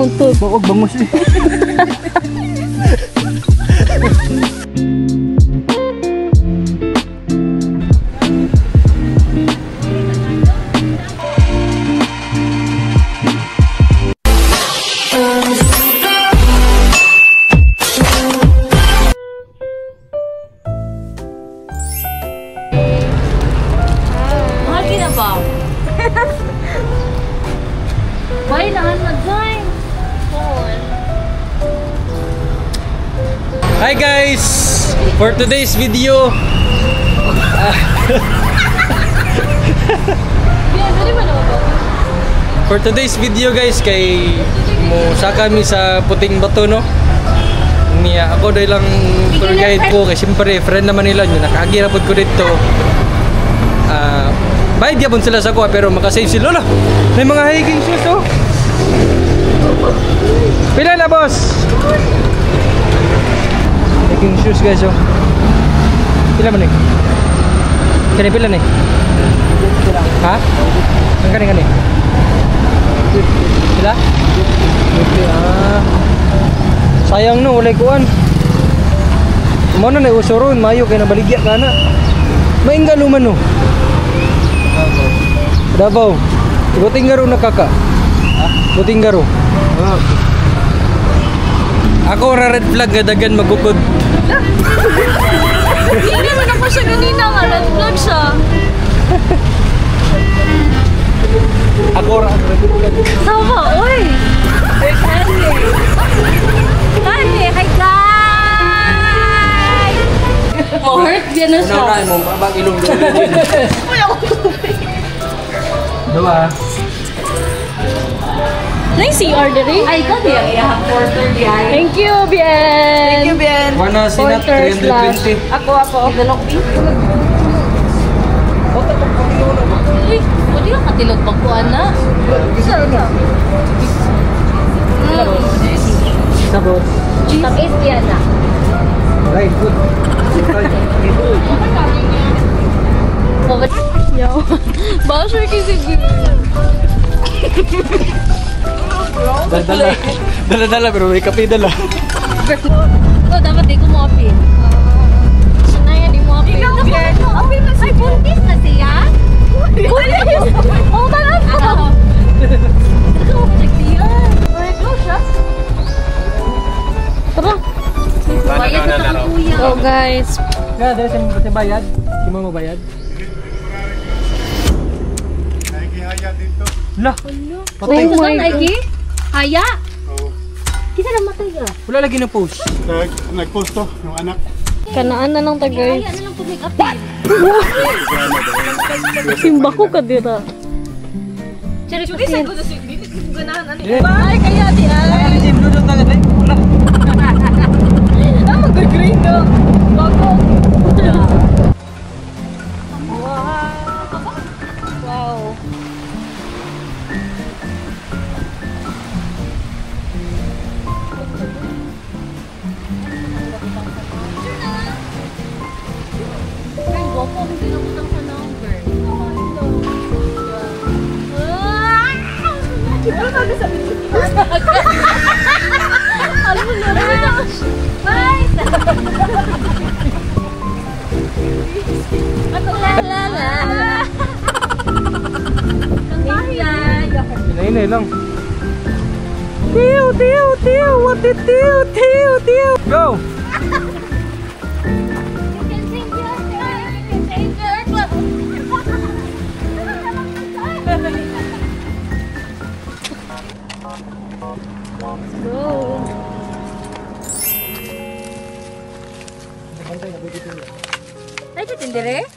mangutot. Huwag bangus eh. Hi guys! For today's video guys kay sa kami sa Puting Bato no. Niya ako dahil lang tour guide ko kay siyempre friend naman nila yun, nakagirapod ko dito. Bayad yapon sila sa ko pero makasave sila lola. May mga hiking shoes oh. Pila na boss? Hiking shoes guys oh. Pila man eh? Kani pila nih? Ha? Ang kani? Pila? Sayang no, walay kuan. Mana na usuron, mayo kay nabaligya ka na. Maingga luman no. Davao. Buting garo na kaka. Ha? Buting garo. Ako ra red flag gadagan magukod. Hindi mo na po siya ganina nga, red flag siya. Ako ra red flag. Sama, oy! Kani, hi guys! Ma-hurt din na siya. Unaw mo, babang ilong doon. Uy, ako tubig. Dua. Nang CR diri? Ay, ka diya. Yeah, 430 ay. Thank you, Bien. Thank you, Bien. Warna sinat 320. Ako. Dalok pi. Uy, pwede ka katilog pagkuhan na. Sabot. Tapis yan na. Right, good. Yo, basher kasi Dala pero may kape dala. Oh, dapat di ko mo apin. Sinaya di mo apin. Apin na ay buntis na siya. Buntis? Oh, talaga. Tara. So guys, Kaya dahil sa bayad, di mo mabayad? Haya dito. Lah, patay ko saan Aiki? Haya? Oo. Kita na matay ka. Wala lagi na post. Nag-post to, yung anak. Kanaan na lang ta guys. Haya na lang po make upin. Simba ko ka dira. Cari ko kasi. Bye, kaya di ay. Jim, dudot na ganda. Wala. Mag-green no. Bago. Wow. Ay, guwapo. Hindi na utang sa number. Alam mo na rin. Bye! La. Inay lang. Tiyo, what it tiyo. Go! Ay, tindere?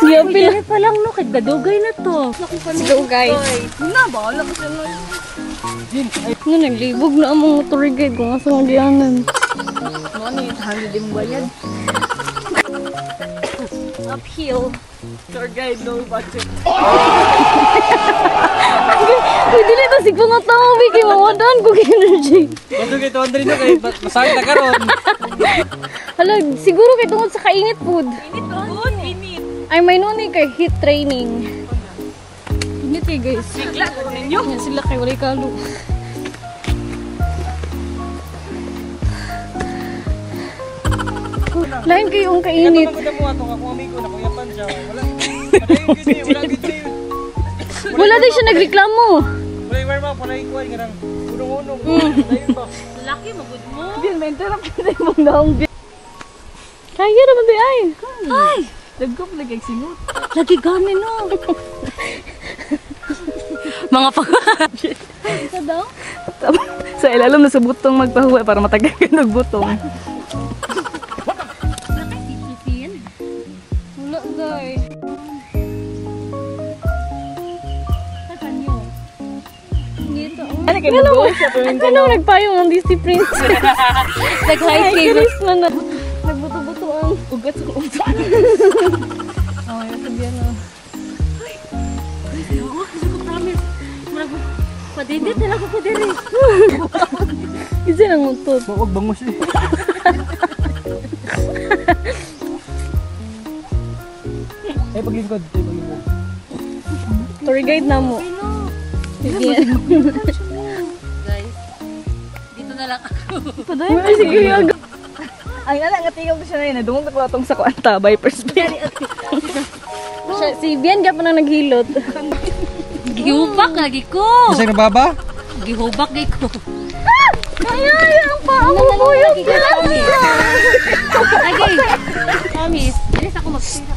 Giyapil pa lang no, kahit gadugay na to. Sige guys. Na ba? Wala ko siya no. Nga naglibog na ang mga tour guide kung asa nga diyanan. Ano yung hangin din bayad? Uphill. Tour guide, no budget. Pwede na ito sigpo nga tao, Vicky. Mawadaan ko energy. Bato kay tuwan rin no, kay masakit na karon. Hala, siguro kay tungod sa kainit food. Init. Ay, may nuni kay heat training. Init eh guys. Sigla ko ninyo. Yan sila kay walay kalo. Lain kayong kainit. Ito mo ato ako amigo na kuyapan siya. Wala. Padayon gid ni, wala gid ni. Wala din siya nagreklamo. Wala yung warm up, wala yung kuwan nga unong-unong. Padayon ba? Laki magud mo. Bien, maintain ang pinay mong naong. Kaya naman di ay. Ay, Dagkop lagi singot. lagi gani no. Mga pag... Isa daw? Sa ilalim na sa butong magpahuwa para matagal ka nagbutong. Wala guys. Saan nyo? Dito. Ano kayo mag-uwi sa Ano nagpayong ang Disney Princess? Nag-hiking. Man na. Nagbuto-buto ang ugat sa ugat. oh, yung sabihan na. Ay, ako promise. Padidit na ako po diri. Isa lang utot. Huwag bangus eh. Paglingkod. Tour guide na mo. Sige. Guys, dito na lang ako. Ay, sige yung ay, nga tingnan ko siya na yun. Dumong taklatong sa kwanta. By perspective. Si Bian ka pa nang naghilot. Gihubak lagi ko. Kasi nababa? Gihubak lagi ko. Ay, ang paa mo po yung Promise. Promise. Bilis ako mag-pira.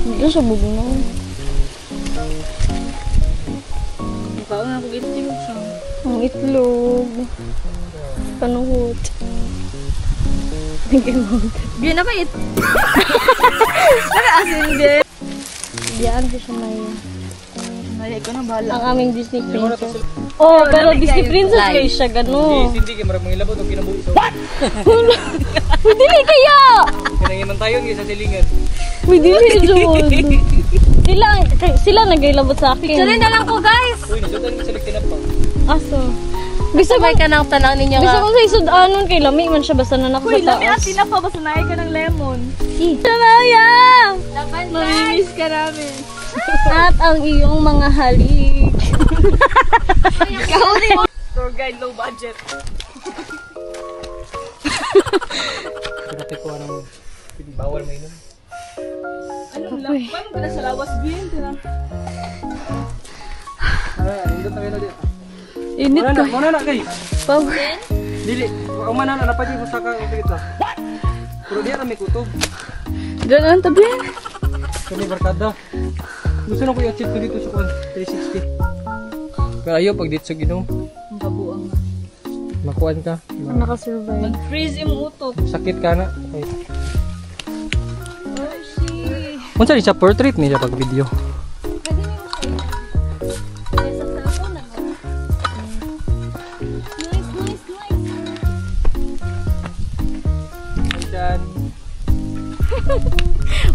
Hindi siya bubunong. Ikaw na ako itlog siya. Ang itlog. Panuhot. Bien na ba it? Naka-asin din. Diyan ko siya may Ay, ikaw na bahala. ang aming Disney Princess. Oh, pero Disney Princess kayo siya, gano'n. Hindi kayo marang mga ilabot o kinabuhi sa Pwede ni kaya! Kinangiman tayo sa silingan. Pwede ni Jod. Sila nag-ilabot sa akin. Picture na lang ko, guys! Uy, nasudan ko sa ligtinap pa. Aso. Bisa may kanang tanaw ninyo nga. Bisa ko sa isudanon kay lami man siya basta nanak Uy, sa lami at taas. tinapa ba sanay ka ng lemon? Samaya! Mamimiss ka namin. At ang iyong mga halik. Tour guide, low budget. Pagkati ko anong bawal may inom. Anong lang? Paano ka na sa lawas, Bien? Indot na kayo na dito. Init ka. Muna na kayo. Power. Dili, ang manana na pa dito sa ka dito. Pero diya na may kutob. Diyan ang tabi. Kami barkada. Gusto na ko i-achieve ko dito sa 360. Pero ayaw pag dito sa ginom. Ang kabuang. Makuan ka. Nakasurvive. Mag-freeze yung utot. Sakit ka na. Okay. Oh, shit. Kung saan siya portrait niya pag video. Diyan.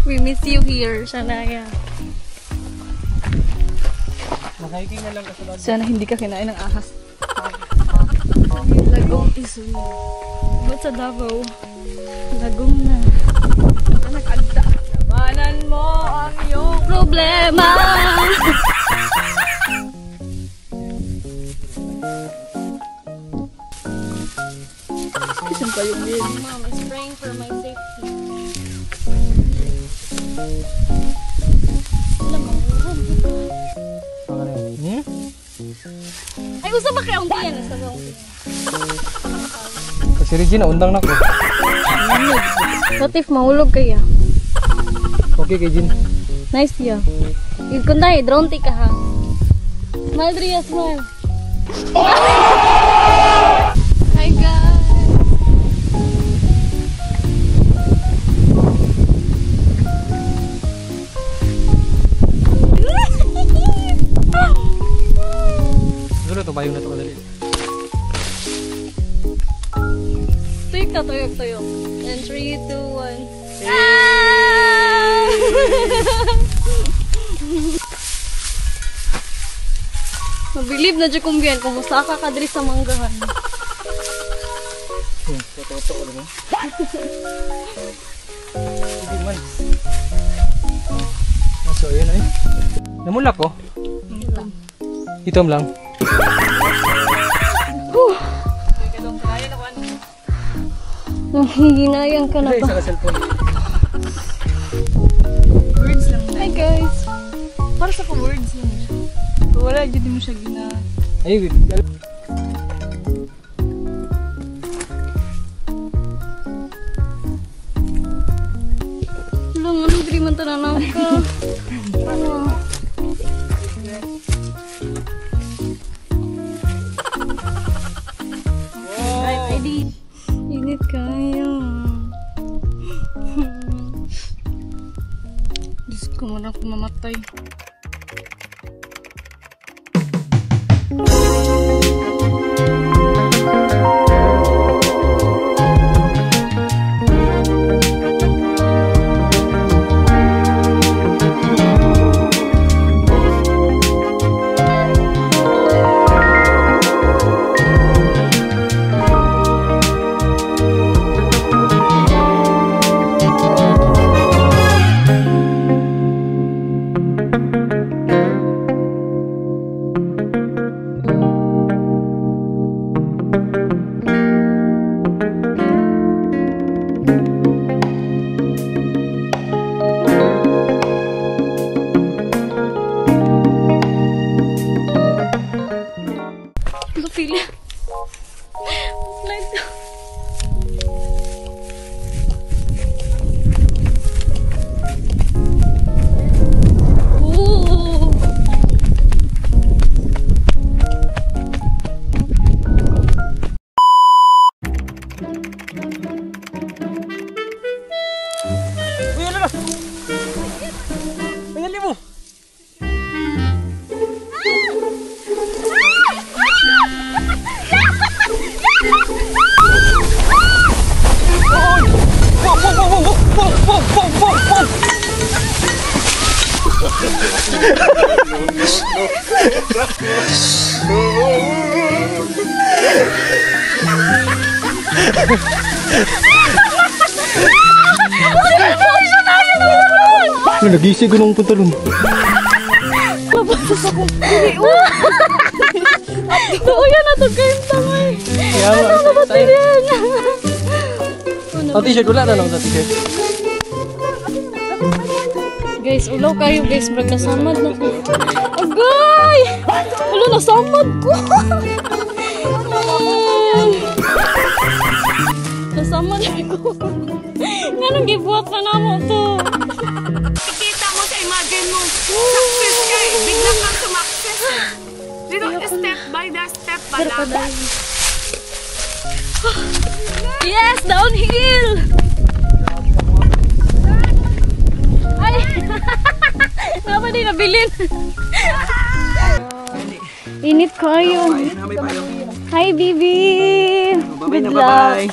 We miss you here, Shania. Nakahiking na lang kasulad. Sana hindi ka kinain ng ahas. Lagong is Ba't sa Davao? Lagong na. Nag-agda. Labanan mo ang iyong Problema! Kisan pa yung Bien. Mom is praying for my safety. Alam mo, ay gusto ba kayo ang tiyan? Sa bang Kasi Regina, undang na ko. What if mahulog kaya? Okay kay Jin. Nice ya. Ikon tayo, drone take ka ha. Smile, Dria, smile. Hi guys. Gusto to bayo na to kadali. Tuyok na, tuyok, tuyok. And 3, 2, 1. Mabilib na dyan kung biyan. Kumusta ka kadri sa manggahan? Toto ko mo. Hindi man. Namula ko? Itom lang. Ginayang ka na Isa ba? ka cellphone. Words lang na. Hi guys! Para sa ko words lang siya. Wala, hindi mo siya gina... Ay, Lang, ano diri man tananaw ka? Right, ready? Init kayo. Diyos ko, wala akong mamatay. Feel it. Like that. Ooh. uy, ala na! Ay, ali mo! Nagising ko nung punta ron. Uya na to kayo tamay. Ano na ba yan? Ang t-shirt, wala na lang sa t-shirt. Guys, ulaw kayo guys, brag nasamad na ko. Agay! Wala, nasamad ko. Nasamad ko. Nga nang gibuhat na namo to. Ikita mo sa imagine mo, success ka eh. Bigla kang sumakses eh. Dito, step by lang. Yes, downhill! Ay! Nga ba din nabilin? Init kayo. Hi, Bibi! Good luck!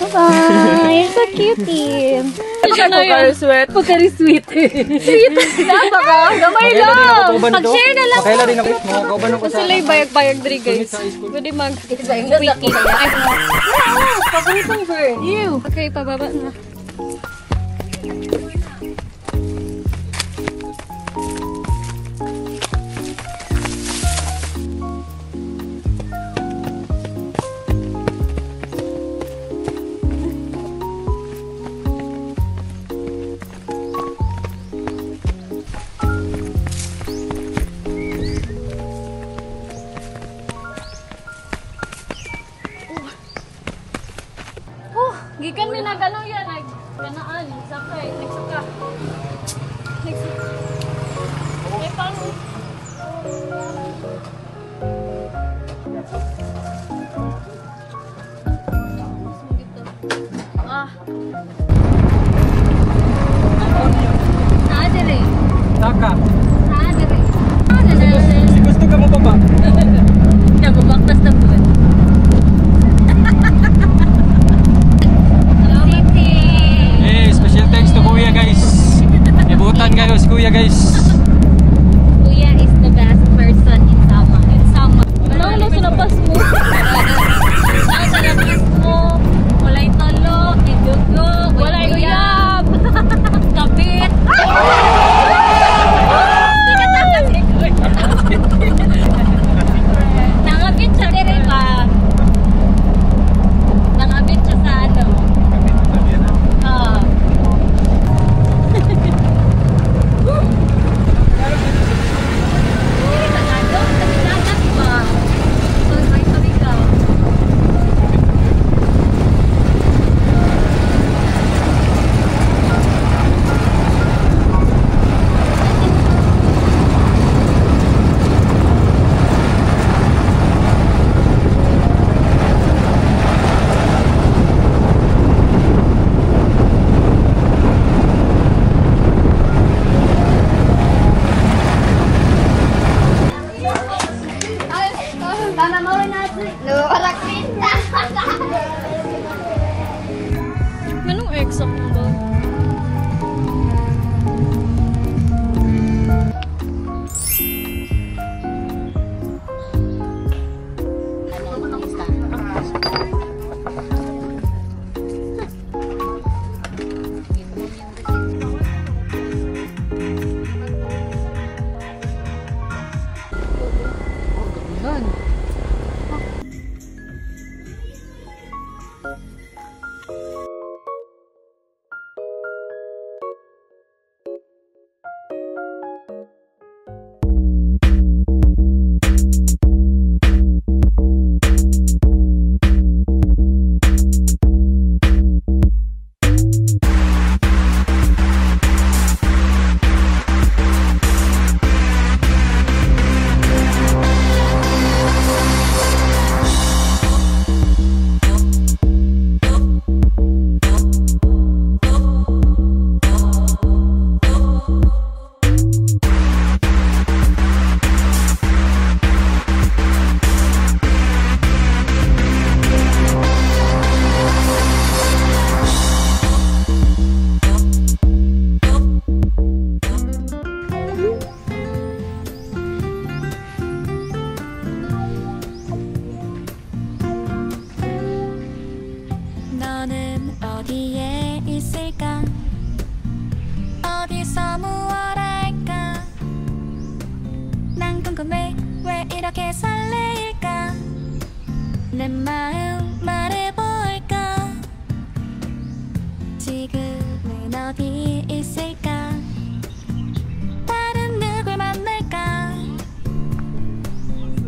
Bye-bye! You're so cutie! Pagkari sweet. Pagkari sweet. Sweet! Dapat ka? Gamay lang! Mag-share na lang! Makailan din ako. Mga kauban ako sa... Sila'y bayag-bayag diri guys. Pwede mag-wiki. Ay, paboritong bird. Ew! Okay, pababa na. Gikan mi nagano yan, nagganaan, sakay, nagsaka. Eh, paano? Naadere. Taka. Naadere. Si gusto ka mo pa ba? Nababaktas na po. Special thanks to Kuya guys. Ibutan kayo si Kuya guys. Kuya is the best person in Sama. In Sama. Ano sa labas mo? Ano sa labas mo? Walay talo, idugo, walay uyab. Kapit. Bugsak mo ba? 너는 어디에 있을까? 어디서 무얼 할까? 난 궁금해 왜 이렇게 설레일까? 내 마음 말해볼까? 지금은 어디 있을까? 다른 누굴 만날까?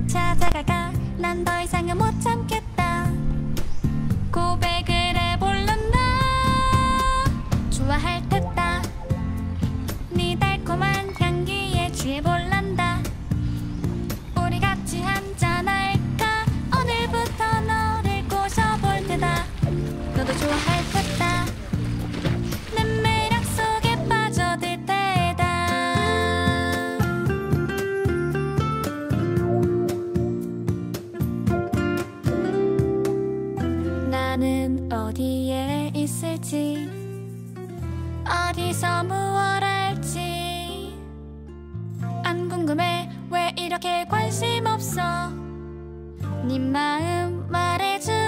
찾아갈까? 난 더 이상은 못 참겠다. 고백을 해볼란다. 좋아할 듯다. 네 달콤한 향기에 취해볼란다. 우리 같이 한잔할까? 오늘부터 너를 꼬셔볼 테다. 너도 좋아할 듯다. 내 매력 속에 빠져들 때다. 나는 어디에 있을지, 어디서 무얼 할지 안 궁금해 왜 이렇게 관심 없어. 네 마음 말해줘.